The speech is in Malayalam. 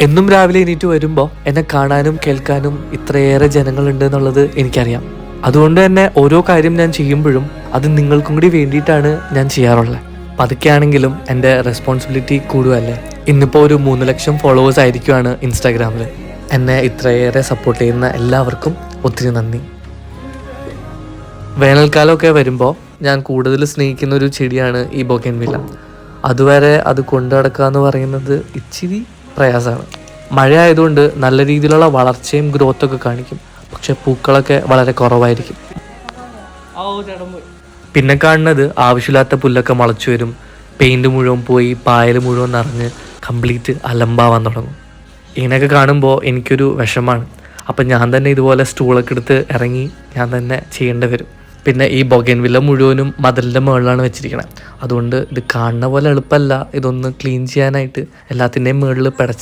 എന്നും രാവിലെ എണീറ്റ് വരുമ്പോൾ എന്നെ കാണാനും കേൾക്കാനും ഇത്രയേറെ ജനങ്ങളുണ്ട് എന്നുള്ളത് എനിക്കറിയാം. അതുകൊണ്ട് തന്നെ ഓരോ കാര്യം ഞാൻ ചെയ്യുമ്പോഴും അത് നിങ്ങൾക്കും കൂടി വേണ്ടിയിട്ടാണ് ഞാൻ ചെയ്യാറുള്ളത്. പതുക്കെയാണെങ്കിലും എൻ്റെ റെസ്പോൺസിബിലിറ്റി കൂടുകയല്ലേ. ഇന്നിപ്പോൾ ഒരു 3 ലക്ഷം ഫോളോവേഴ്സ് ആയിരിക്കുവാണ് ഇൻസ്റ്റാഗ്രാമിൽ. എന്നെ ഇത്രയേറെ സപ്പോർട്ട് ചെയ്യുന്ന എല്ലാവർക്കും ഒത്തിരി നന്ദി. വേനൽക്കാലമൊക്കെ വരുമ്പോൾ ഞാൻ കൂടുതൽ സ്നേഹിക്കുന്ന ഒരു ചെടിയാണ് ഈ ബൊഗെൻവില്ല. അതുവരെ അത് കൊണ്ടു നടക്കുക എന്ന് പറയുന്നത് ഇച്ചിരി പ്രയാസമാണ്. മഴ ആയതുകൊണ്ട് നല്ല രീതിയിലുള്ള വളർച്ചയും ഗ്രോത്തൊക്കെ കാണിക്കും, പക്ഷെ പൂക്കളൊക്കെ വളരെ കുറവായിരിക്കും. പിന്നെ കാണുന്നത് ആവശ്യമില്ലാത്ത പുല്ലൊക്കെ മുളച്ചു വരും, പെയിൻറ് മുഴുവൻ പോയി പായൽ മുഴുവൻ നിറഞ്ഞ് കംപ്ലീറ്റ് അലമ്പാവാൻ തുടങ്ങും. ഇതിനൊക്കെ കാണുമ്പോൾ എനിക്കൊരു വിഷമാണ്. അപ്പം ഞാൻ തന്നെ ഇതുപോലെ സ്റ്റൂളൊക്കെ എടുത്ത് ഇറങ്ങി ഞാൻ തന്നെ ചെയ്യേണ്ടി വരും. പിന്നെ ഈ ബൊഗെൻവില്ല മുഴുവനും മതിലിൻ്റെ മുകളിലാണ് വെച്ചിരിക്കുന്നത്. അതുകൊണ്ട് ഇത് കാണുന്ന പോലെ എളുപ്പമല്ല ഇതൊന്ന് ക്ലീൻ ചെയ്യാനായിട്ട്. എല്ലാത്തിൻ്റെയും മുകളിൽ